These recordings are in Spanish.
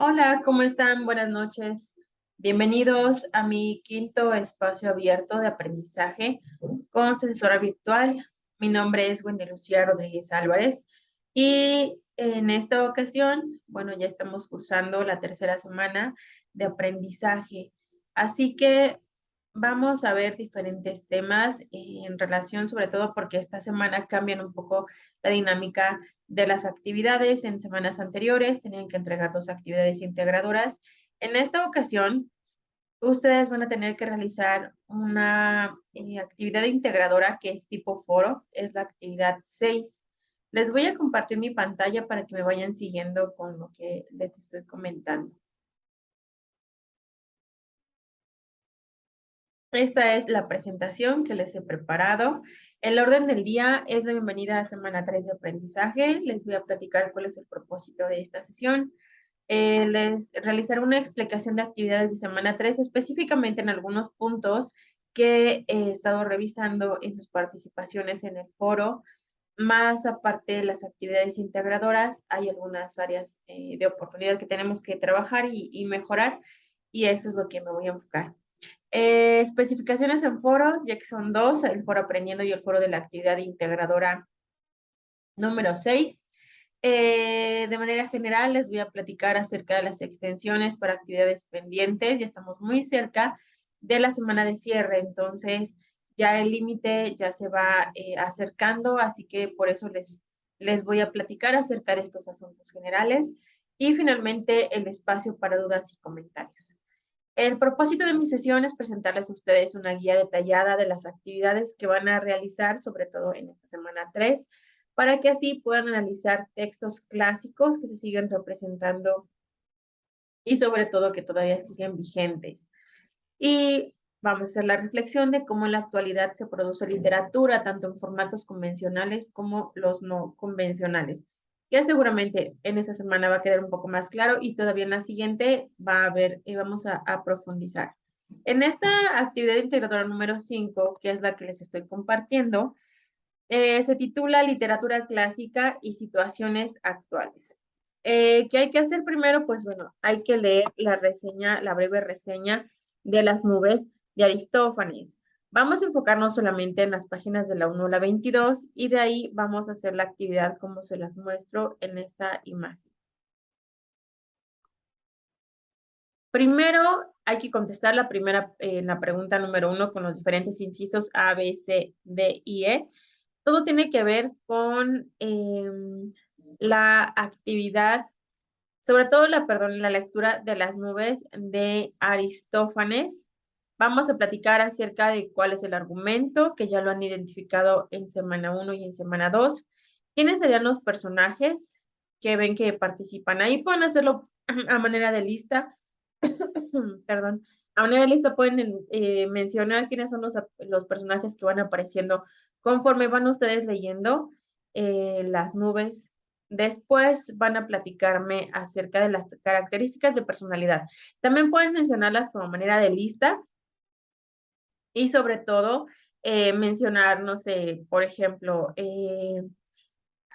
Hola, ¿cómo están? Buenas noches. Bienvenidos a mi quinto espacio abierto de aprendizaje con su asesora virtual. Mi nombre es Wendy Lucía Rodríguez Álvarez y en esta ocasión, bueno, ya estamos cursando la tercera semana de aprendizaje. Así que vamos a ver diferentes temas en relación, sobre todo porque esta semana cambian un poco la dinámica de las actividades. En semanas anteriores tenían que entregar dos actividades integradoras. En esta ocasión, ustedes van a tener que realizar una actividad integradora que es tipo foro, es la actividad 6. Les voy a compartir mi pantalla para que me vayan siguiendo con lo que les estoy comentando. Esta es la presentación que les he preparado. El orden del día es la bienvenida a semana 3 de aprendizaje. Les voy a platicar cuál es el propósito de esta sesión. Les realizaré una explicación de actividades de semana 3, específicamente en algunos puntos que he estado revisando en sus participaciones en el foro. Más aparte de las actividades integradoras, hay algunas áreas de oportunidad que tenemos que trabajar y mejorar, y eso es lo que me voy a enfocar. Especificaciones en foros, ya que son dos, el foro aprendiendo y el foro de la actividad integradora número 6. De manera general, les voy a platicar acerca de las extensiones para actividades pendientes. Ya estamos muy cerca de la semana de cierre, entonces ya el límite ya se va acercando, así que por eso les voy a platicar acerca de estos asuntos generales. Y finalmente, el espacio para dudas y comentarios. El propósito de mi sesión es presentarles a ustedes una guía detallada de las actividades que van a realizar, sobre todo en esta semana 3, para que así puedan analizar textos clásicos que se siguen representando y sobre todo que todavía siguen vigentes. Y vamos a hacer la reflexión de cómo en la actualidad se produce literatura, tanto en formatos convencionales como los no convencionales. Ya seguramente en esta semana va a quedar un poco más claro y todavía en la siguiente va a haber, vamos a profundizar. En esta actividad integradora número 5, que es la que les estoy compartiendo, se titula Literatura clásica y situaciones actuales. ¿Qué hay que hacer primero? Pues bueno, hay que leer la reseña, la breve reseña de las nubes de Aristófanes. Vamos a enfocarnos solamente en las páginas de la 1 a la 22 y de ahí vamos a hacer la actividad como se las muestro en esta imagen. Primero hay que contestar la pregunta número 1 con los diferentes incisos A, B, C, D y E. Todo tiene que ver con la actividad, sobre todo la lectura de las nubes de Aristófanes. Vamos a platicar acerca de cuál es el argumento, que ya lo han identificado en semana 1 y en semana 2. ¿Quiénes serían los personajes que ven que participan ahí? Pueden hacerlo a manera de lista. Perdón. A manera de lista pueden mencionar quiénes son los personajes que van apareciendo conforme van ustedes leyendo las nubes. Después van a platicarme acerca de las características de personalidad. También pueden mencionarlas como manera de lista y sobre todo mencionar, no sé, por ejemplo,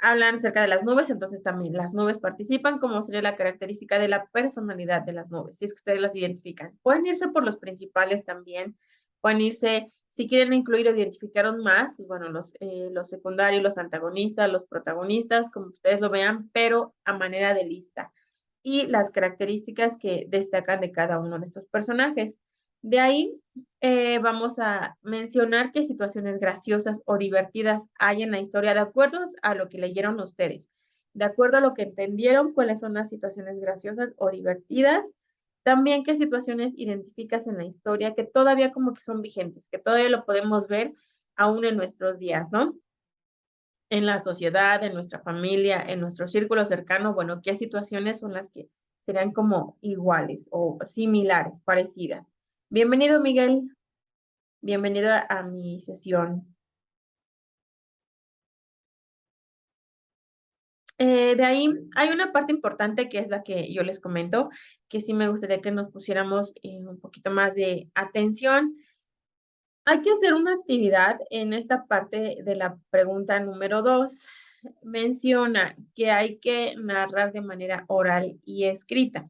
hablan acerca de las nubes, entonces también las nubes participan, como sería la característica de la personalidad de las nubes, si es que ustedes las identifican. Pueden irse por los principales también, pueden irse, si quieren incluir o identificar más, pues bueno, los secundarios, los antagonistas, los protagonistas, como ustedes lo vean, pero a manera de lista. Y las características que destacan de cada uno de estos personajes. De ahí vamos a mencionar qué situaciones graciosas o divertidas hay en la historia de acuerdo a lo que leyeron ustedes. De acuerdo a lo que entendieron, cuáles son las situaciones graciosas o divertidas. También qué situaciones identificas en la historia que todavía como que son vigentes, que todavía lo podemos ver aún en nuestros días, ¿no? En la sociedad, en nuestra familia, en nuestro círculo cercano, bueno, qué situaciones son las que serían como iguales o similares, parecidas. Bienvenido, Miguel. Bienvenido a mi sesión. De ahí hay una parte importante que es la que yo les comento, que sí me gustaría que nos pusiéramos un poquito más de atención. Hay que hacer una actividad en esta parte de la pregunta número 2. Menciona que hay que narrar de manera oral y escrita.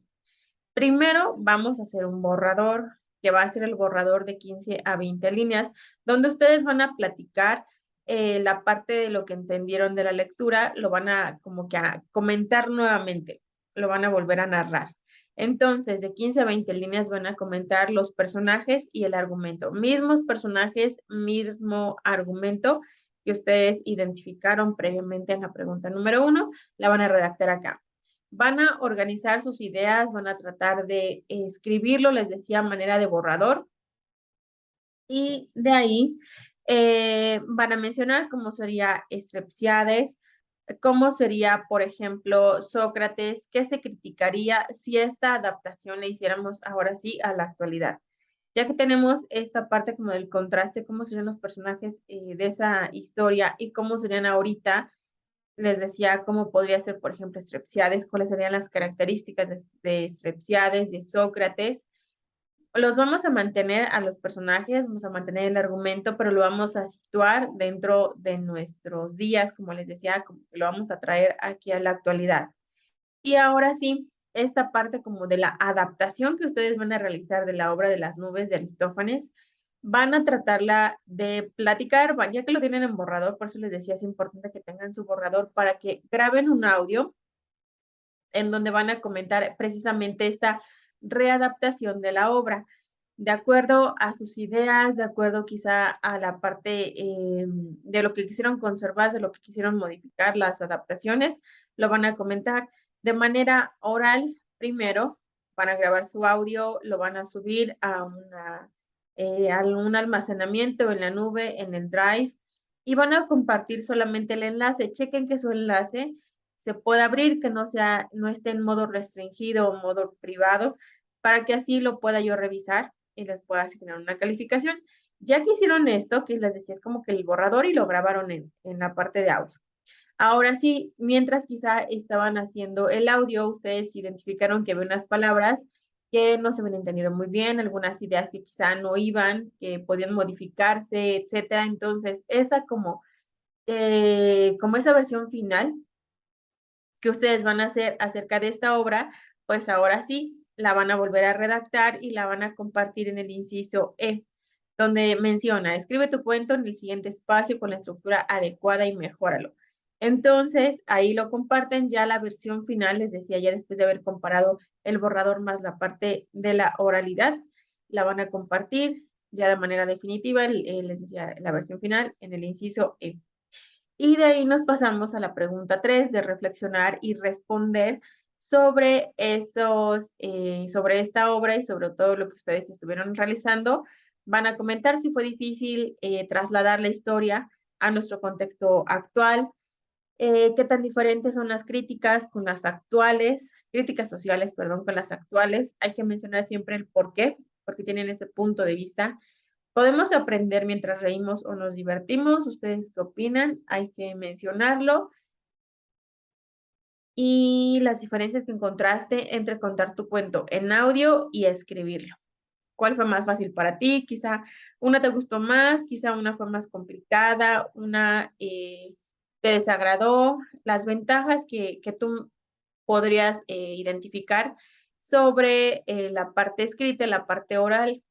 Primero vamos a hacer un borrador, que va a ser el borrador de 15 a 20 líneas, donde ustedes van a platicar la parte de lo que entendieron de la lectura, lo van a como que a comentar nuevamente, lo van a volver a narrar. Entonces, de 15 a 20 líneas van a comentar los personajes y el argumento. Mismos personajes, mismo argumento que ustedes identificaron previamente en la pregunta número 1, la van a redactar acá. Van a organizar sus ideas, van a tratar de escribirlo, les decía, a manera de borrador. Y de ahí van a mencionar cómo sería Strepsiades, cómo sería, por ejemplo, Sócrates, qué se criticaría si esta adaptación la hiciéramos ahora sí a la actualidad. Ya que tenemos esta parte como del contraste, cómo serían los personajes de esa historia y cómo serían ahorita, les decía cómo podría ser, por ejemplo, Strepsiades, cuáles serían las características de Strepsiades, de Sócrates. Los vamos a mantener a los personajes, vamos a mantener el argumento, pero lo vamos a situar dentro de nuestros días, como les decía, como que lo vamos a traer aquí a la actualidad. Y ahora sí, esta parte como de la adaptación que ustedes van a realizar de la obra de las nubes de Aristófanes, van a tratarla de platicar, ya que lo tienen en borrador, por eso les decía, es importante que tengan su borrador para que graben un audio en donde van a comentar precisamente esta readaptación de la obra, de acuerdo a sus ideas, de acuerdo quizá a la parte de lo que quisieron conservar, de lo que quisieron modificar, las adaptaciones, lo van a comentar de manera oral primero, van a grabar su audio, lo van a subir a un almacenamiento en la nube, en el Drive, y van a compartir solamente el enlace. Chequen que su enlace se pueda abrir, que no esté en modo restringido o modo privado, para que así lo pueda yo revisar y les pueda asignar una calificación. Ya que hicieron esto, que les decía, es como que el borrador y lo grabaron en la parte de audio. Ahora sí, mientras quizá estaban haciendo el audio, ustedes identificaron que había unas palabras que no se habían entendido muy bien, algunas ideas que quizá no iban, que podían modificarse, etcétera. Entonces, esa como esa versión final que ustedes van a hacer acerca de esta obra, pues ahora sí, la van a volver a redactar y la van a compartir en el inciso E, donde menciona, escribe tu cuento en el siguiente espacio con la estructura adecuada y mejóralo. Entonces, ahí lo comparten ya la versión final, les decía, ya después de haber comparado el borrador más la parte de la oralidad, la van a compartir ya de manera definitiva, les decía, la versión final en el inciso E. Y de ahí nos pasamos a la pregunta 3 de reflexionar y responder sobre sobre esta obra y sobre todo lo que ustedes estuvieron realizando. Van a comentar si fue difícil trasladar la historia a nuestro contexto actual, qué tan diferentes son las críticas con las actuales, críticas sociales, perdón, con las actuales. Hay que mencionar siempre el por qué, porque tienen ese punto de vista. Podemos aprender mientras reímos o nos divertimos. ¿Ustedes qué opinan? Hay que mencionarlo. Y las diferencias que encontraste entre contar tu cuento en audio y escribirlo. ¿Cuál fue más fácil para ti? Quizá una te gustó más, quizá una fue más complicada, una te desagradó. Las ventajas que tú podrías identificar sobre la parte escrita y la parte oral.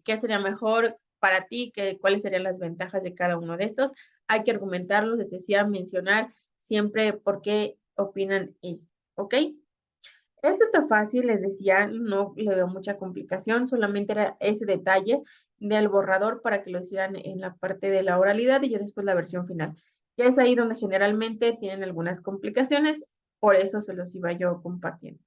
¿Qué sería mejor para ti? ¿Cuáles serían las ventajas de cada uno de estos? Hay que argumentarlos, les decía, mencionar siempre por qué opinan ellos, ¿ok? Esto está fácil, les decía, no le veo mucha complicación, solamente era ese detalle del borrador para que lo hicieran en la parte de la oralidad y ya después la versión final. Que es ahí donde generalmente tienen algunas complicaciones, por eso se los iba yo compartiendo.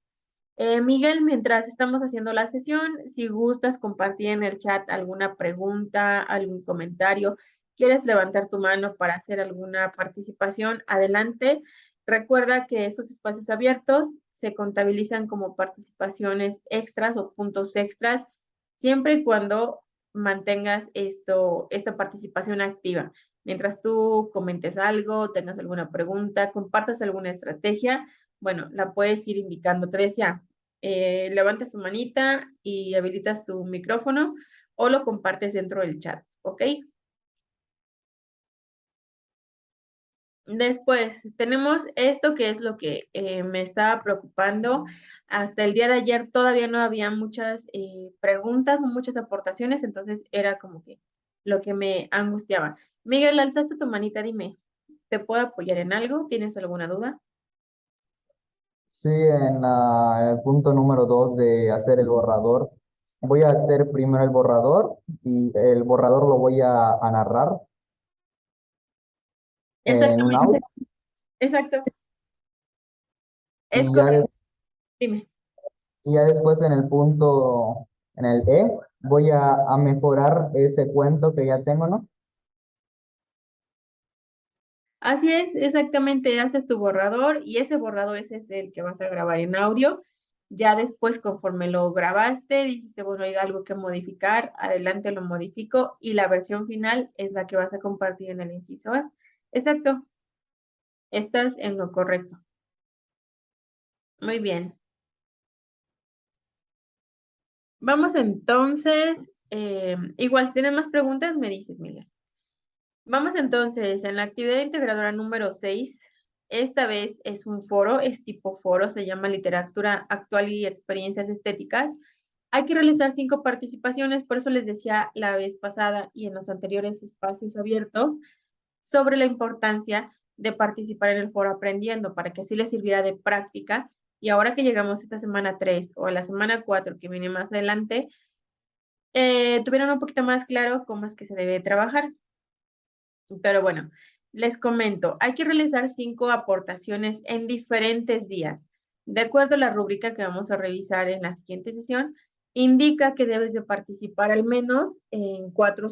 Miguel, mientras estamos haciendo la sesión, si gustas compartir en el chat alguna pregunta, algún comentario, quieres levantar tu mano para hacer alguna participación, adelante. Recuerda que estos espacios abiertos se contabilizan como participaciones extras o puntos extras, siempre y cuando mantengas esta participación activa. Mientras tú comentes algo, tengas alguna pregunta, compartas alguna estrategia, bueno, la puedes ir indicando. Te decía, levantas tu manita y habilitas tu micrófono o lo compartes dentro del chat, ¿ok? Después, tenemos esto que es lo que me estaba preocupando. Hasta el día de ayer todavía no había muchas preguntas, no muchas aportaciones, entonces era como que lo que me angustiaba. Miguel, alzaste tu manita, dime, ¿te puedo apoyar en algo? ¿Tienes alguna duda? Sí, en el punto número 2 de hacer el borrador, voy a hacer primero el borrador y el borrador lo voy a narrar en un Exactamente, audio exacto. Es y ya, correcto, dime. y ya después en el punto, en el E, voy a mejorar ese cuento que ya tengo, ¿no? Así es, exactamente, haces tu borrador y ese borrador ese es el que vas a grabar en audio. Ya después, conforme lo grabaste, dijiste, bueno, hay algo que modificar, adelante lo modifico y la versión final es la que vas a compartir en el inciso A. Exacto, estás en lo correcto. Muy bien. Vamos entonces, igual si tienes más preguntas, me dices, Miguel. Vamos entonces en la actividad integradora número 6. Esta vez es un foro, es tipo foro, se llama Literatura Actual y Experiencias Estéticas. Hay que realizar 5 participaciones, por eso les decía la vez pasada y en los anteriores espacios abiertos sobre la importancia de participar en el foro aprendiendo para que así les sirviera de práctica. Y ahora que llegamos a esta semana 3 o a la semana 4 que viene más adelante, tuvieran un poquito más claro cómo es que se debe trabajar. Pero bueno, les comento, hay que realizar 5 aportaciones en diferentes días. De acuerdo a la rúbrica que vamos a revisar en la siguiente sesión, indica que debes de participar al menos en 4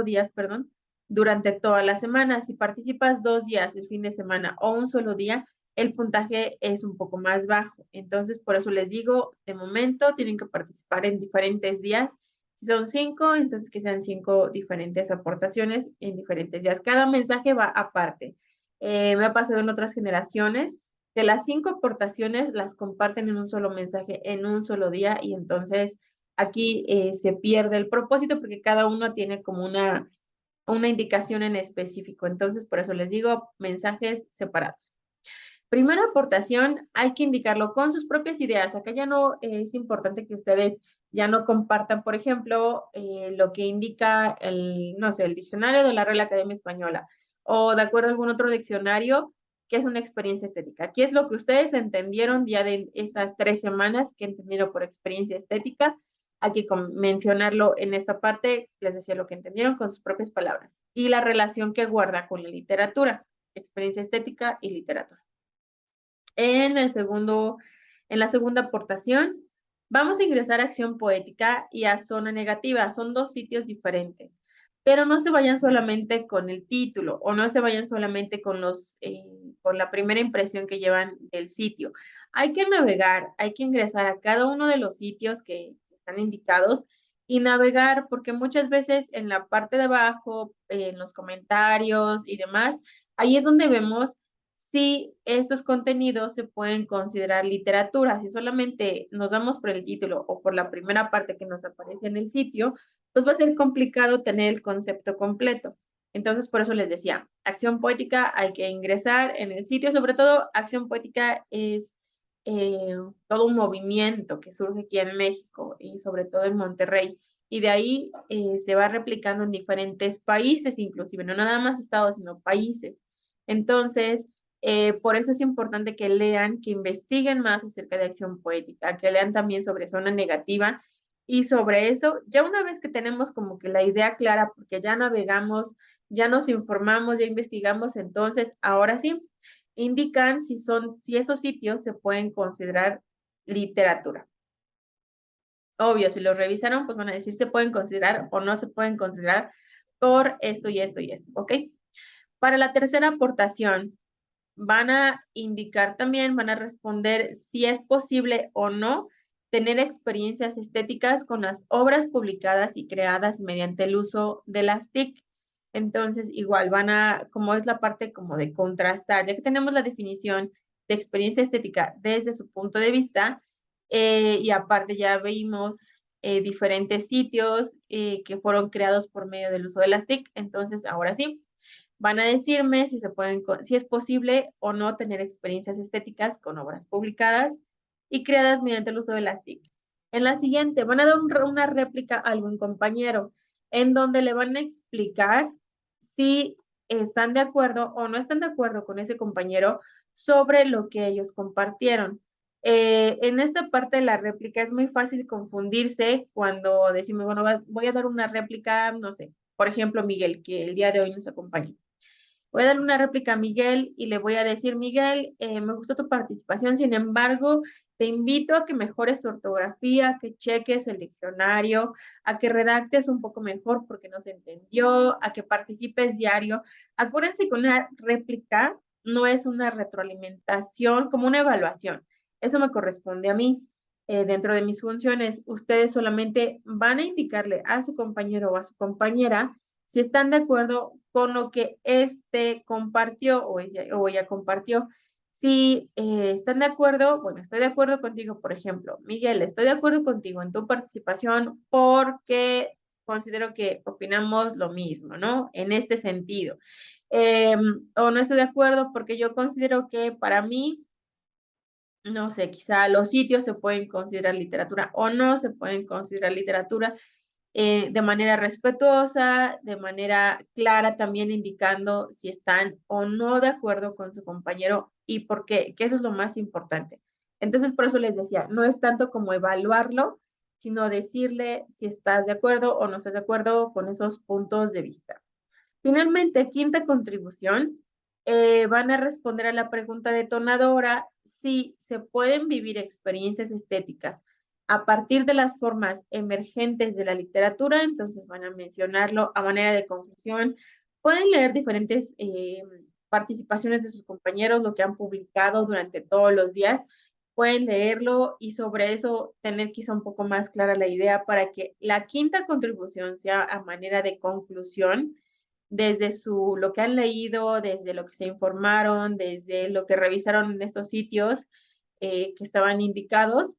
días, perdón, durante toda la semana. Si participas 2 días el fin de semana o un solo día, el puntaje es un poco más bajo. Entonces, por eso les digo, de momento tienen que participar en diferentes días. Si son 5, entonces que sean 5 diferentes aportaciones en diferentes días. Cada mensaje va aparte. Me ha pasado en otras generaciones que las 5 aportaciones las comparten en un solo mensaje, en un solo día, y entonces aquí se pierde el propósito porque cada uno tiene como una indicación en específico. Entonces, por eso les digo mensajes separados. Primera aportación, hay que indicarlo con sus propias ideas. Acá ya no es importante que ustedes ya no compartan, por ejemplo, lo que indica el, no sé, el diccionario de la Real Academia Española o de acuerdo a algún otro diccionario que es una experiencia estética. Aquí es lo que ustedes entendieron ya de estas 3 semanas que entendieron por experiencia estética. Hay que mencionarlo en esta parte, les decía lo que entendieron con sus propias palabras y la relación que guarda con la literatura, experiencia estética y literatura. En el segundo, en la segunda aportación, vamos a ingresar a acción poética y a zona negativa. Son 2 sitios diferentes, pero no se vayan solamente con el título o no se vayan solamente con la primera impresión que llevan del sitio. Hay que navegar, hay que ingresar a cada uno de los sitios que están indicados y navegar porque muchas veces en la parte de abajo, en los comentarios y demás, ahí es donde vemos si estos contenidos se pueden considerar literatura. Si solamente nos damos por el título o por la primera parte que nos aparece en el sitio, pues va a ser complicado tener el concepto completo. Entonces, por eso les decía, acción poética hay que ingresar en el sitio, sobre todo acción poética es todo un movimiento que surge aquí en México y sobre todo en Monterrey. Y de ahí se va replicando en diferentes países, inclusive, no nada más estados, sino países. Entonces, por eso es importante que lean, que investiguen más acerca de acción poética, que lean también sobre zona negativa y sobre eso, ya una vez que tenemos como que la idea clara, porque ya navegamos, ya nos informamos, ya investigamos, entonces ahora sí, indican si esos sitios se pueden considerar literatura. Obvio, si los revisaron, pues van a decir si se pueden considerar o no se pueden considerar por esto y esto y esto, ¿ok? Para la tercera aportación, van a indicar también, van a responder si es posible o no tener experiencias estéticas con las obras publicadas y creadas mediante el uso de las TIC. Entonces, igual van a, como es la parte como de contrastar, ya que tenemos la definición de experiencia estética desde su punto de vista, y aparte ya vimos diferentes sitios que fueron creados por medio del uso de las TIC. Entonces, ahora sí. Van a decirme si se pueden, si es posible o no tener experiencias estéticas con obras publicadas y creadas mediante el uso de las TIC. En la siguiente, van a dar una réplica a algún compañero en donde le van a explicar si están de acuerdo o no están de acuerdo con ese compañero sobre lo que ellos compartieron. En esta parte de la réplica es muy fácil confundirse cuando decimos, bueno, voy a dar una réplica, no sé, por ejemplo, Miguel, que el día de hoy nos acompaña. Voy a darle una réplica a Miguel y le voy a decir, Miguel, me gustó tu participación, sin embargo, te invito a que mejores tu ortografía, que cheques el diccionario, a que redactes un poco mejor porque no se entendió, a que participes diario. Acuérdense que una réplica no es una retroalimentación, como una evaluación. Eso me corresponde a mí. Dentro de mis funciones, ustedes solamente van a indicarle a su compañero o a su compañera si están de acuerdo con lo que éste compartió o ella compartió. Si están de acuerdo, bueno, estoy de acuerdo contigo, por ejemplo, Miguel, estoy de acuerdo contigo en tu participación porque considero que opinamos lo mismo, ¿no? En este sentido. O no estoy de acuerdo porque yo considero que para mí, no sé, quizá los sitios se pueden considerar literatura o no se pueden considerar literatura de manera respetuosa, de manera clara, también indicando si están o no de acuerdo con su compañero y por qué, que eso es lo más importante. Entonces, por eso les decía, no es tanto como evaluarlo, sino decirle si estás de acuerdo o no estás de acuerdo con esos puntos de vista. Finalmente, quinta contribución, van a responder a la pregunta detonadora si se pueden vivir experiencias estéticas a partir de las formas emergentes de la literatura, entonces van a mencionarlo a manera de conclusión. Pueden leer diferentes participaciones de sus compañeros, lo que han publicado durante todos los días. Pueden leerlo y sobre eso tener quizá un poco más clara la idea para que la quinta contribución sea a manera de conclusión desde lo que han leído, desde lo que se informaron, desde lo que revisaron en estos sitios que estaban indicados.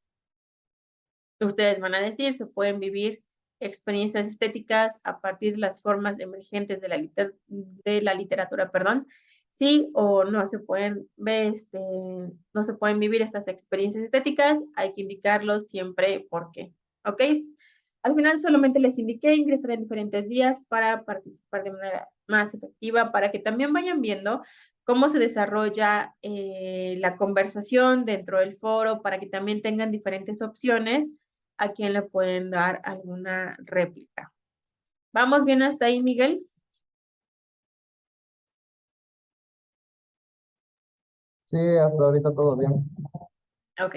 Ustedes van a decir, se pueden vivir experiencias estéticas a partir de las formas emergentes de la literatura, perdón, sí o no se pueden ver, no se pueden vivir estas experiencias estéticas, hay que indicarlos siempre por qué, ¿ok? Al final solamente les indiqué ingresar en diferentes días para participar de manera más efectiva, para que también vayan viendo cómo se desarrolla la conversación dentro del foro, para que también tengan diferentes opciones a quien le pueden dar alguna réplica. ¿Vamos bien hasta ahí, Miguel? Sí, hasta ahorita todo bien. Ok.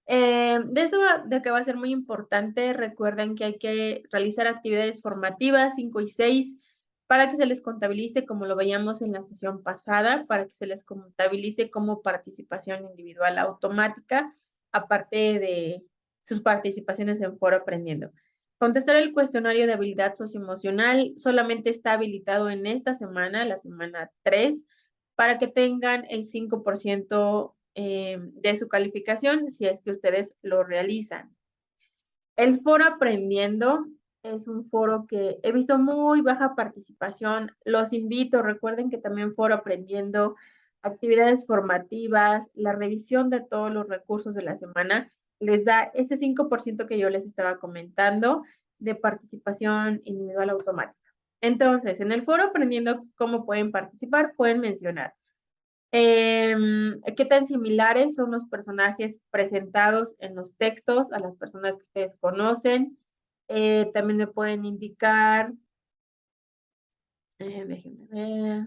De esto de que va a ser muy importante, recuerden que hay que realizar actividades formativas 5 y 6 para que se les contabilice como lo veíamos en la sesión pasada, para que se les contabilice como participación individual automática, aparte de sus participaciones en Foro Aprendiendo. Contestar el cuestionario de habilidad socioemocional solamente está habilitado en esta semana, la semana 3, para que tengan el 5% de su calificación si es que ustedes lo realizan. El foro Aprendiendo es un foro que he visto muy baja participación. Los invito, recuerden que también foro Aprendiendo, actividades formativas, la revisión de todos los recursos de la semana, les da ese 5% que yo les estaba comentando de participación individual automática. Entonces, en el foro Aprendiendo cómo pueden participar, pueden mencionar ¿qué tan similares son los personajes presentados en los textos a las personas que ustedes conocen? También me pueden indicar, déjenme ver,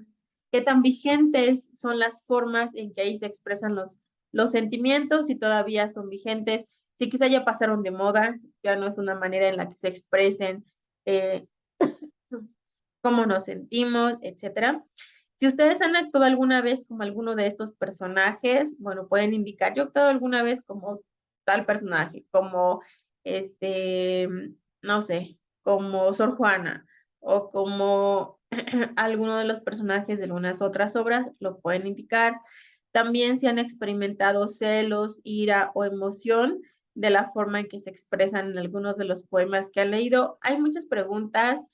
qué tan vigentes son las formas en que ahí se expresan los sentimientos, si todavía son vigentes, si quizá ya pasaron de moda, ya no es una manera en la que se expresen eh, cómo nos sentimos, etcétera. Si ustedes han actuado alguna vez como alguno de estos personajes, bueno, pueden indicar, yo he actuado alguna vez como tal personaje, como este, no sé, como Sor Juana o como alguno de los personajes de algunas otras obras, lo pueden indicar. También si han experimentado celos, ira o emoción de la forma en que se expresan en algunos de los poemas que han leído. Hay muchas preguntas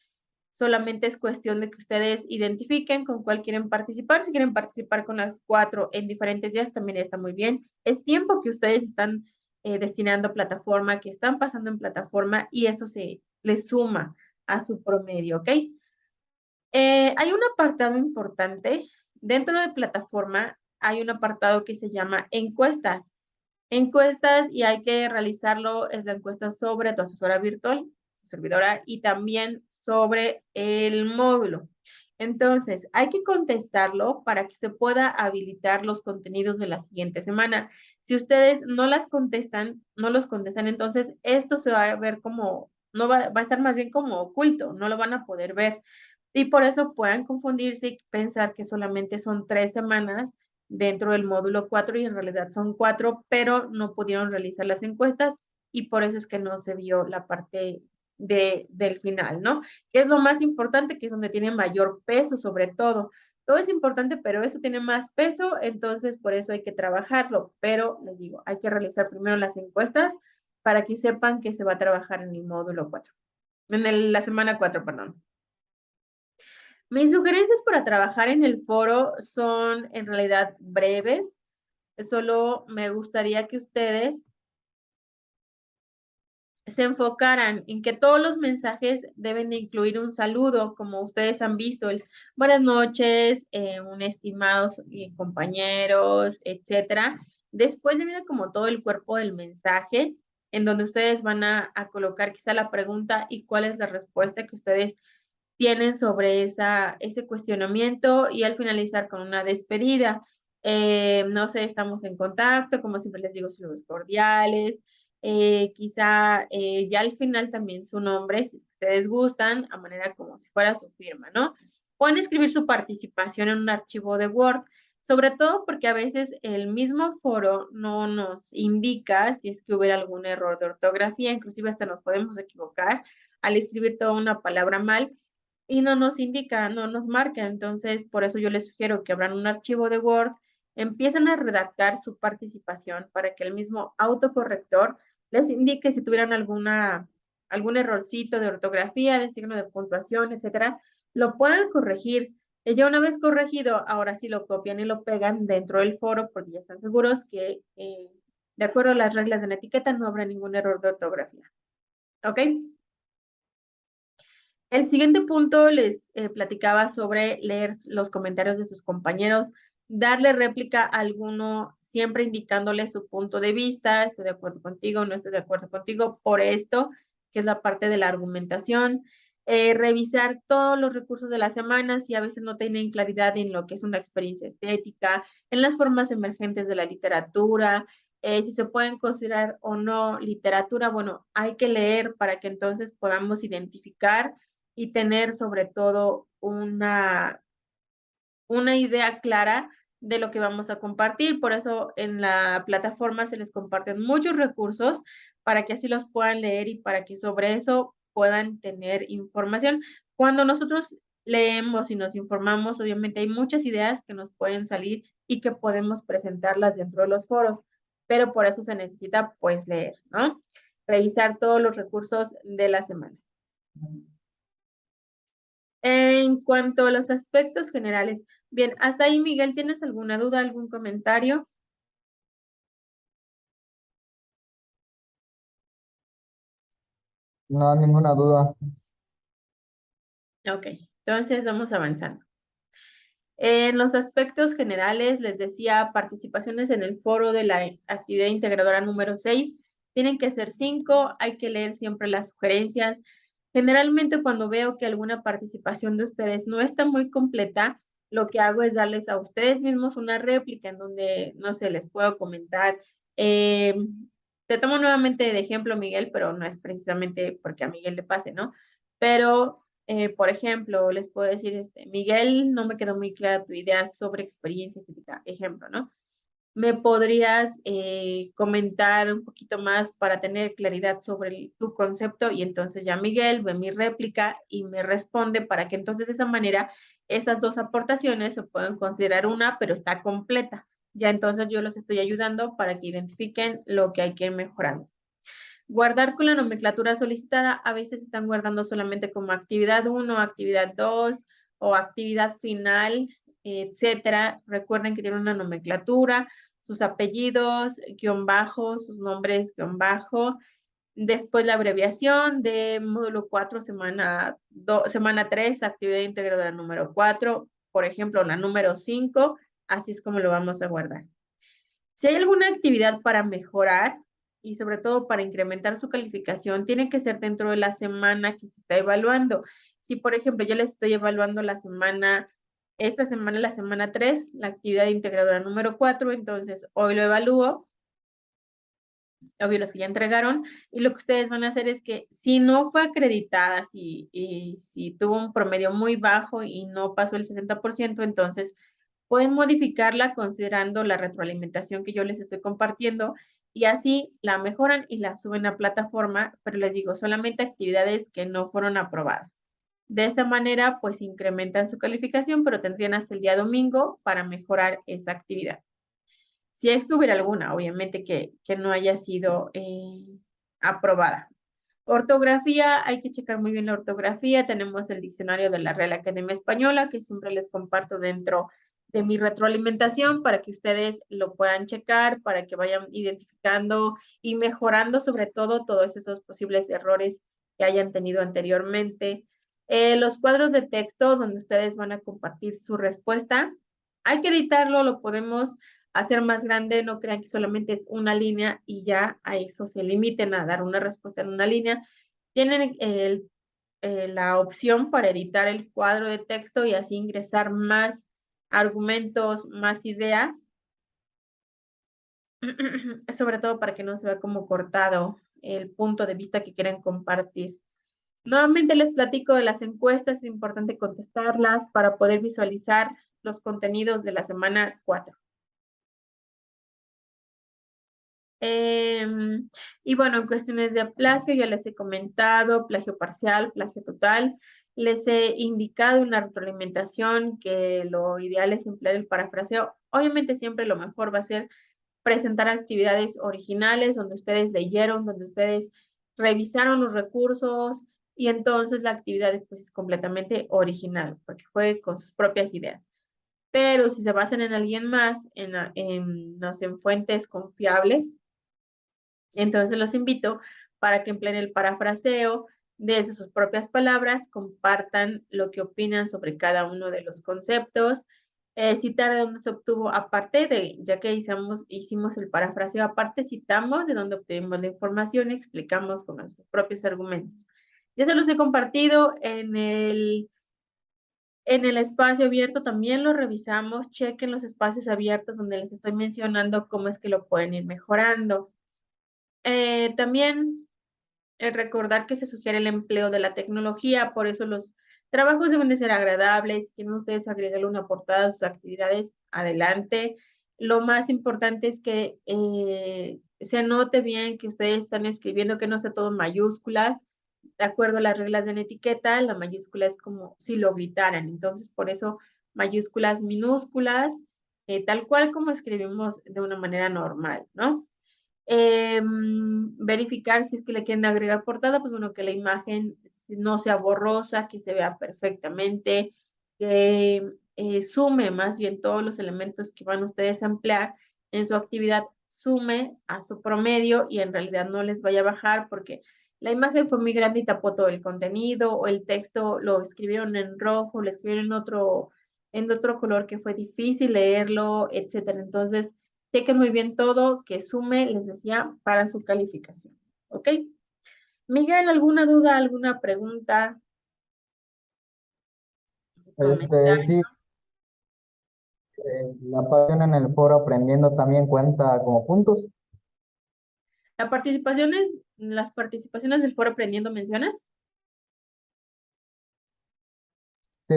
Solamente es cuestión de que ustedes identifiquen con cuál quieren participar. Si quieren participar con las 4 en diferentes días, también está muy bien. Es tiempo que ustedes están destinando a plataforma, que están pasando en plataforma y eso se les suma a su promedio, ¿ok? Hay un apartado importante. Dentro de plataforma hay un apartado que se llama encuestas. Encuestas y hay que realizarlo, es la encuesta sobre tu asesora virtual, servidora, y también sobre el módulo. Entonces, hay que contestarlo para que se pueda habilitar los contenidos de la siguiente semana. Si ustedes no las contestan, no los contestan, entonces esto se va a ver como, no va a estar más bien como oculto, no lo van a poder ver. Y por eso puedan confundirse y pensar que solamente son 3 semanas dentro del módulo 4 y en realidad son 4, pero no pudieron realizar las encuestas y por eso es que no se vio la parte del final, ¿no? Que es lo más importante, que es donde tiene mayor peso sobre todo. Todo es importante, pero eso tiene más peso, entonces por eso hay que trabajarlo. Pero les digo, hay que realizar primero las encuestas para que sepan que se va a trabajar en el módulo 4, la semana 4, perdón. Mis sugerencias para trabajar en el foro son en realidad breves. Solo me gustaría que ustedes se enfocaran en que todos los mensajes deben de incluir un saludo, como ustedes han visto, el buenas noches, un estimados compañeros, etcétera. Después viene como todo el cuerpo del mensaje, en donde ustedes van a colocar quizá la pregunta y cuál es la respuesta que ustedes tienen sobre ese cuestionamiento y al finalizar con una despedida. No sé, estamos en contacto, como siempre les digo, saludos cordiales. Quizá ya al final también su nombre, si ustedes gustan, a manera como si fuera su firma, ¿no? Pueden escribir su participación en un archivo de Word, sobre todo porque a veces el mismo foro no nos indica si es que hubiera algún error de ortografía, inclusive hasta nos podemos equivocar al escribir toda una palabra mal y no nos indica, no nos marca. Entonces, por eso yo les sugiero que abran un archivo de Word, empiecen a redactar su participación para que el mismo autocorrector les indique si tuvieran algún errorcito de ortografía, de signo de puntuación, etcétera, lo puedan corregir. Y ya una vez corregido, ahora sí lo copian y lo pegan dentro del foro porque ya están seguros que de acuerdo a las reglas de la etiqueta no habrá ningún error de ortografía. ¿Ok? El siguiente punto les platicaba sobre leer los comentarios de sus compañeros, darle réplica a alguno, siempre indicándole su punto de vista, estoy de acuerdo contigo, no estoy de acuerdo contigo por esto, que es la parte de la argumentación. Revisar todos los recursos de la semana si a veces no tienen claridad en lo que es una experiencia estética, en las formas emergentes de la literatura, si se pueden considerar o no literatura, bueno, hay que leer para que entonces podamos identificar y tener sobre todo una idea clara de lo que vamos a compartir. Por eso en la plataforma se les comparten muchos recursos para que así los puedan leer y para que sobre eso puedan tener información. Cuando nosotros leemos y nos informamos, obviamente hay muchas ideas que nos pueden salir y que podemos presentarlas dentro de los foros, pero por eso se necesita pues leer, ¿no? Revisar todos los recursos de la semana. En cuanto a los aspectos generales, bien, hasta ahí, Miguel, ¿tienes alguna duda, algún comentario? No, ninguna duda. Ok, entonces vamos avanzando. En los aspectos generales, les decía, participaciones en el foro de la actividad integradora número 6 tienen que ser 5, hay que leer siempre las sugerencias. Generalmente cuando veo que alguna participación de ustedes no está muy completa, lo que hago es darles a ustedes mismos una réplica en donde, no sé, les puedo comentar. Eh, Te tomo nuevamente de ejemplo, Miguel, pero no es precisamente porque a Miguel le pase, ¿no? Pero por ejemplo, les puedo decir, Miguel, no me quedó muy clara tu idea sobre experiencia estética, ejemplo, ¿no? ¿Me podrías comentar un poquito más para tener claridad sobre tu concepto? Y entonces ya Miguel ve mi réplica y me responde para que entonces de esa manera esas dos aportaciones se puedan considerar una, pero está completa. Ya entonces yo los estoy ayudando para que identifiquen lo que hay que ir mejorando. Guardar con la nomenclatura solicitada, a veces están guardando solamente como actividad 1, actividad 2 o actividad final, etcétera. Recuerden que tienen una nomenclatura, sus apellidos, guión bajo, sus nombres, guión bajo. Después la abreviación de módulo 4, semana 3, actividad integradora número 4, por ejemplo, la número 5, así es como lo vamos a guardar. Si hay alguna actividad para mejorar y sobre todo para incrementar su calificación, tiene que ser dentro de la semana que se está evaluando. Si, por ejemplo, yo les estoy evaluando esta semana, la semana 3, la actividad integradora número 4, entonces hoy lo evalúo, obvio los que ya entregaron, y lo que ustedes van a hacer es que si no fue acreditada, si tuvo un promedio muy bajo y no pasó el 60%, entonces pueden modificarla considerando la retroalimentación que yo les estoy compartiendo y así la mejoran y la suben a plataforma, pero les digo, solamente actividades que no fueron aprobadas. De esta manera, pues incrementan su calificación, pero tendrían hasta el día domingo para mejorar esa actividad. Si es que hubiera alguna, obviamente que no haya sido aprobada. Ortografía, hay que checar muy bien la ortografía. Tenemos el diccionario de la Real Academia Española, que siempre les comparto dentro de mi retroalimentación para que ustedes lo puedan checar, para que vayan identificando y mejorando sobre todo todos esos posibles errores que hayan tenido anteriormente. Los cuadros de texto donde ustedes van a compartir su respuesta, hay que editarlo, lo podemos hacer más grande, no crean que solamente es una línea y ya a eso se limiten a dar una respuesta en una línea. Tienen la opción para editar el cuadro de texto y así ingresar más argumentos, más ideas, sobre todo para que no se vea como cortado el punto de vista que quieren compartir. Nuevamente les platico de las encuestas, es importante contestarlas para poder visualizar los contenidos de la semana 4. Y bueno, en cuestiones de plagio, ya les he comentado, plagio parcial, plagio total. Les he indicado una retroalimentación que lo ideal es emplear el parafraseo. Obviamente siempre lo mejor va a ser presentar actividades originales donde ustedes leyeron, donde ustedes revisaron los recursos y entonces la actividad pues, es completamente original porque fue con sus propias ideas. Pero si se basan en alguien más, no sé, en fuentes confiables, entonces los invito para que empleen el parafraseo desde sus propias palabras, compartan lo que opinan sobre cada uno de los conceptos, citar de dónde se obtuvo, aparte de, ya que hicimos el parafraseo, aparte citamos de dónde obtuvimos la información y explicamos con nuestros propios argumentos. Ya se los he compartido en el espacio abierto, también lo revisamos, chequen los espacios abiertos donde les estoy mencionando cómo es que lo pueden ir mejorando. También recordar que se sugiere el empleo de la tecnología, por eso los trabajos deben de ser agradables. Si quieren ustedes agregarle una portada a sus actividades, adelante. Lo más importante es que se note bien que ustedes están escribiendo, que no sea todo en mayúsculas. De acuerdo a las reglas de la etiqueta, la mayúscula es como si lo gritaran. Entonces, por eso mayúsculas minúsculas, tal cual como escribimos de una manera normal, ¿no? Verificar si es que le quieren agregar portada, pues bueno, que la imagen no sea borrosa, que se vea perfectamente, que sume más bien todos los elementos que van ustedes a emplear en su actividad, sume a su promedio y en realidad no les vaya a bajar porque la imagen fue muy grande y tapó todo el contenido o el texto lo escribieron en rojo, lo escribieron en otro color que fue difícil leerlo, etcétera. Entonces, chequen muy bien todo, que sume, les decía, para su calificación. ¿Ok? Miguel, ¿alguna duda, alguna pregunta? Sí, la participación en el foro aprendiendo también cuenta como puntos. Las participaciones del foro Aprendiendo mencionas. Sí,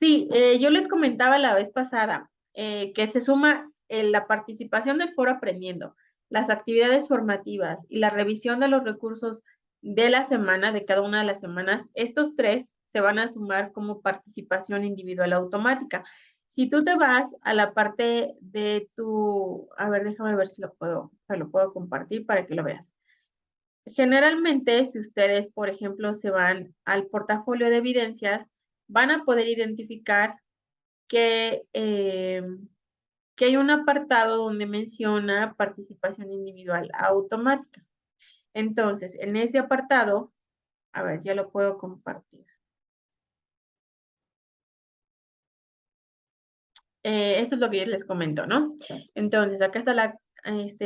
Sí, yo les comentaba la vez pasada que se suma la participación del foro Aprendiendo, las actividades formativas y la revisión de los recursos de la semana, de cada una de las semanas. Estos tres se van a sumar como participación individual automática. Si tú te vas a la parte de tu, a ver, déjame ver si lo puedo compartir para que lo veas. Generalmente, si ustedes, por ejemplo, se van al portafolio de evidencias, van a poder identificar que, que hay un apartado donde menciona participación individual automática. Entonces, en ese apartado, a ver, ya lo puedo compartir. Eso es lo que yo les comento, ¿no? Entonces, acá está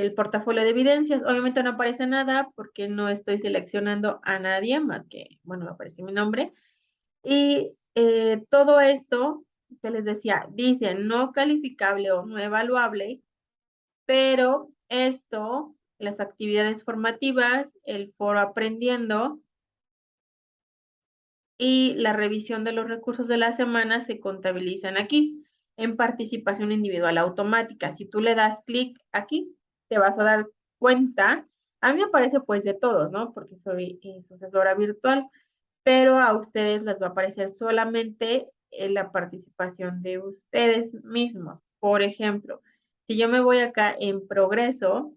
el portafolio de evidencias. Obviamente no aparece nada porque no estoy seleccionando a nadie más que, bueno, aparece mi nombre. Y todo esto que les decía, dice no calificable o no evaluable, pero esto, las actividades formativas, el foro aprendiendo y la revisión de los recursos de la semana se contabilizan aquí en participación individual automática. Si tú le das clic aquí, te vas a dar cuenta. A mí me parece pues de todos, ¿no? Porque soy su asesora virtual, pero a ustedes les va a aparecer solamente la participación de ustedes mismos. Por ejemplo, si yo me voy acá en progreso,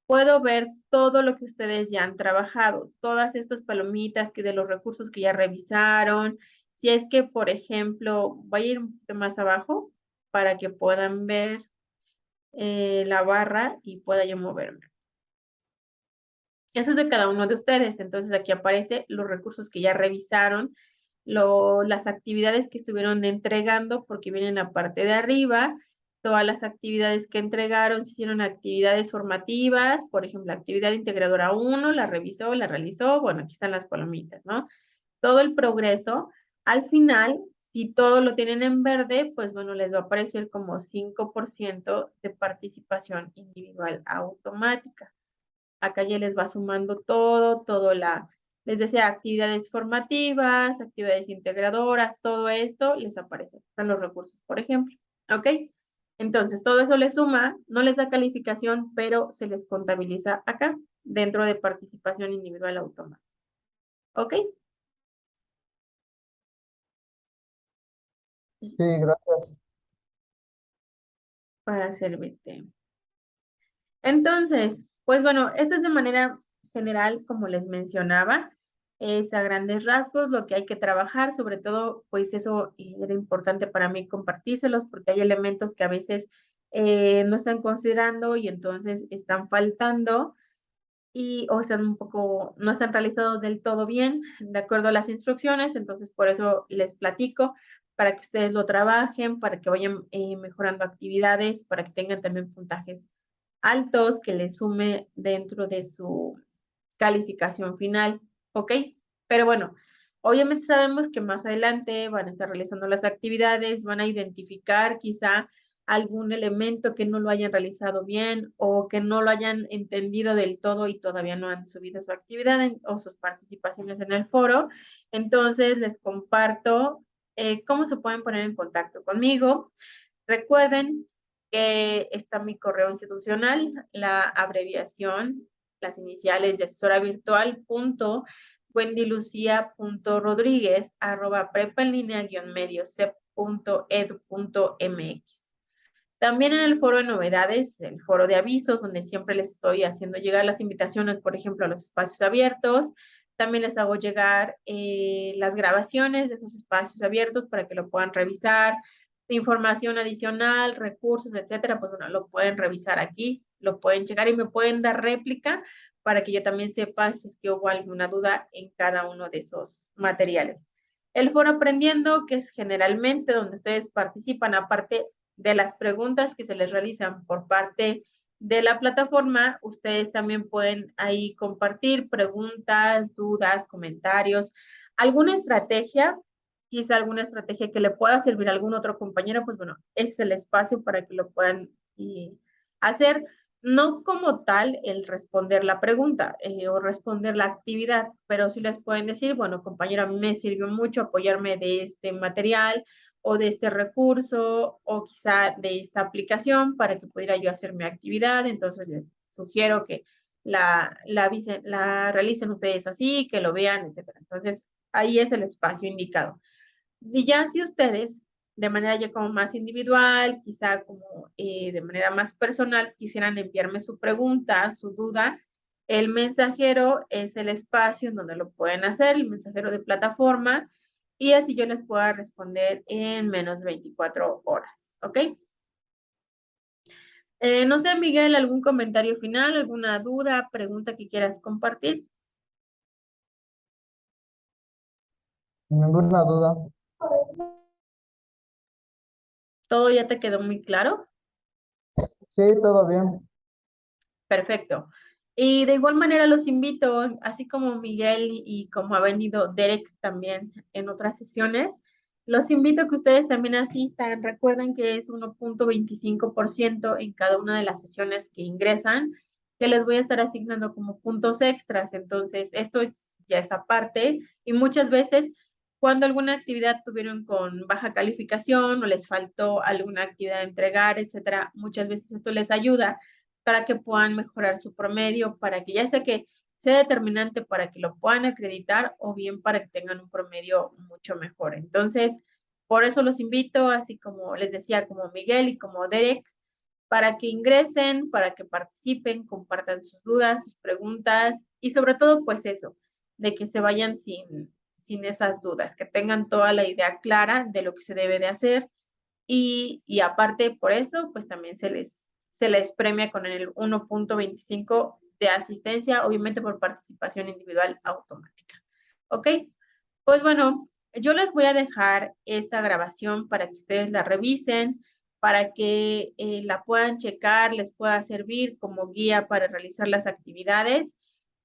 puedo ver todo lo que ustedes ya han trabajado, todas estas palomitas que de los recursos que ya revisaron. Si es que, por ejemplo, voy a ir un poquito más abajo para que puedan ver la barra y pueda yo moverme. Eso es de cada uno de ustedes. Entonces aquí aparece los recursos que ya revisaron, las actividades que estuvieron entregando, porque vienen a la parte de arriba, todas las actividades que entregaron, si hicieron actividades formativas, por ejemplo, actividad integradora 1, la revisó, la realizó, bueno, aquí están las palomitas, ¿no? Todo el progreso. Al final, si todo lo tienen en verde, pues bueno, les va a aparecer como 5% de participación individual automática. Acá ya les va sumando les decía, actividades formativas, actividades integradoras, todo esto les aparece en los recursos, por ejemplo. ¿Ok? Entonces, todo eso les suma, no les da calificación, pero se les contabiliza acá, dentro de participación individual automática. ¿Ok? Sí, gracias. Para servirte. Entonces, pues bueno, esto es de manera general, como les mencionaba, es a grandes rasgos lo que hay que trabajar, sobre todo, pues eso era importante para mí compartírselos porque hay elementos que a veces no están considerando y entonces están faltando y o están un poco, no están realizados del todo bien, de acuerdo a las instrucciones, entonces por eso les platico, para que ustedes lo trabajen, para que vayan mejorando actividades, para que tengan también puntajes altos que le sume dentro de su calificación final, ¿ok? Pero bueno, obviamente sabemos que más adelante van a estar realizando las actividades, van a identificar quizá algún elemento que no lo hayan realizado bien o que no lo hayan entendido del todo y todavía no han subido su actividad o sus participaciones en el foro. Entonces, les comparto cómo se pueden poner en contacto conmigo. Recuerden que está mi correo institucional, la abreviación, las iniciales de asesora virtual, punto, wendylucia.rodríguez, arroba prepa en línea medio cep.edu.mx. También en el foro de novedades, el foro de avisos, donde siempre les estoy haciendo llegar las invitaciones, por ejemplo, a los espacios abiertos. También les hago llegar las grabaciones de esos espacios abiertos para que lo puedan revisar. Información adicional, recursos, etcétera, pues bueno, lo pueden revisar aquí, lo pueden checar y me pueden dar réplica para que yo también sepa si es que hubo alguna duda en cada uno de esos materiales. El foro aprendiendo, que es generalmente donde ustedes participan, aparte de las preguntas que se les realizan por parte de la plataforma, ustedes también pueden ahí compartir preguntas, dudas, comentarios, alguna estrategia, quizá alguna estrategia que le pueda servir a algún otro compañero, pues bueno, ese es el espacio para que lo puedan hacer. No como tal el responder la pregunta o responder la actividad, pero sí les pueden decir, bueno, compañero, a mí me sirvió mucho apoyarme de este material o de este recurso o quizá de esta aplicación para que pudiera yo hacer mi actividad. Entonces les sugiero que la realicen ustedes así, que lo vean, etcétera. Entonces ahí es el espacio indicado. Y ya si ustedes de manera ya como más individual, quizá como de manera más personal, quisieran enviarme su pregunta, su duda, el mensajero es el espacio en donde lo pueden hacer, el mensajero de plataforma, y así yo les pueda responder en menos de 24 horas, ¿ok? No sé, Miguel, ¿algún comentario final, alguna duda, pregunta que quieras compartir? Ninguna duda. ¿Todo ya te quedó muy claro? Sí, todo bien. Perfecto. Y de igual manera los invito, así como Miguel y como ha venido Derek también en otras sesiones, los invito a que ustedes también asistan. Recuerden que es 1.25% en cada una de las sesiones que ingresan, que les voy a estar asignando como puntos extras. Entonces, esto es ya esa parte. Y muchas veces, cuando alguna actividad tuvieron con baja calificación o les faltó alguna actividad a entregar, etcétera, muchas veces esto les ayuda para que puedan mejorar su promedio, para que ya sea que sea determinante para que lo puedan acreditar o bien para que tengan un promedio mucho mejor. Entonces, por eso los invito, así como les decía, como Miguel y como Derek, para que ingresen, para que participen, compartan sus dudas, sus preguntas y sobre todo, pues eso, de que se vayan sin esas dudas, que tengan toda la idea clara de lo que se debe de hacer y aparte por eso, pues también se les premia con el 1.25 de asistencia, obviamente por participación individual automática. ¿Ok? Pues bueno, yo les voy a dejar esta grabación para que ustedes la revisen, para que la puedan checar, les pueda servir como guía para realizar las actividades.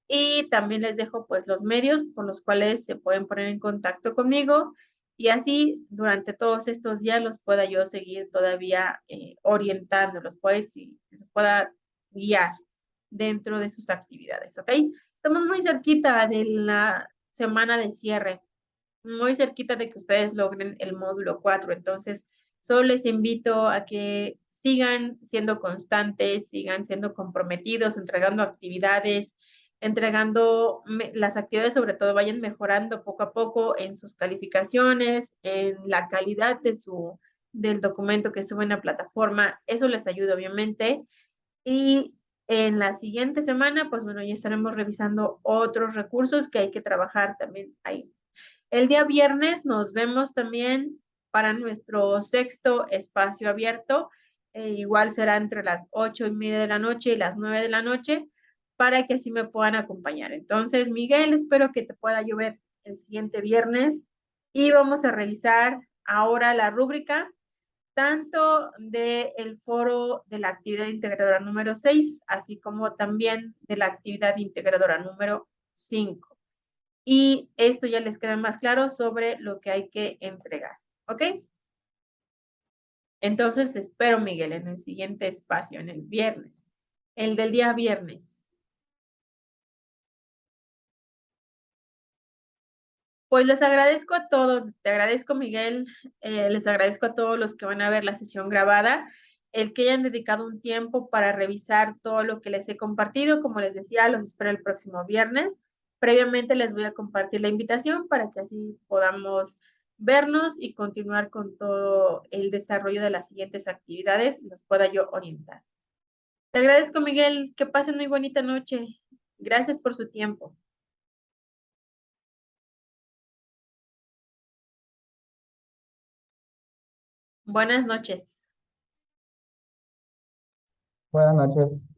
Y también les dejo pues los medios por los cuales se pueden poner en contacto conmigo y así durante todos estos días los pueda yo seguir todavía orientando, los pueda guiar dentro de sus actividades, ¿ok? Estamos muy cerquita de la semana de cierre, muy cerquita de que ustedes logren el módulo 4. Entonces, solo les invito a que sigan siendo constantes, sigan siendo comprometidos, entregando actividades, entregando las actividades, sobre todo vayan mejorando poco a poco en sus calificaciones, en la calidad del documento que suben a plataforma. Eso les ayuda, obviamente. Y en la siguiente semana, pues bueno, ya estaremos revisando otros recursos que hay que trabajar también ahí. El día viernes nos vemos también para nuestro sexto espacio abierto. Igual será entre las 8:30 de la noche y las 9 de la noche para que así me puedan acompañar. Entonces, Miguel, espero que te pueda llover el siguiente viernes y vamos a revisar ahora la rúbrica tanto del foro de la actividad integradora número 6, así como también de la actividad integradora número 5 y esto ya les queda más claro sobre lo que hay que entregar. ¿Ok? Entonces te espero, Miguel, en el siguiente espacio, en el viernes, el del día viernes. Pues les agradezco a todos, te agradezco, Miguel, les agradezco a todos los que van a ver la sesión grabada, el que hayan dedicado un tiempo para revisar todo lo que les he compartido. Como les decía, los espero el próximo viernes. Previamente les voy a compartir la invitación para que así podamos vernos y continuar con todo el desarrollo de las siguientes actividades y los pueda yo orientar. Te agradezco, Miguel, que pasen muy bonita noche. Gracias por su tiempo. Buenas noches. Buenas noches.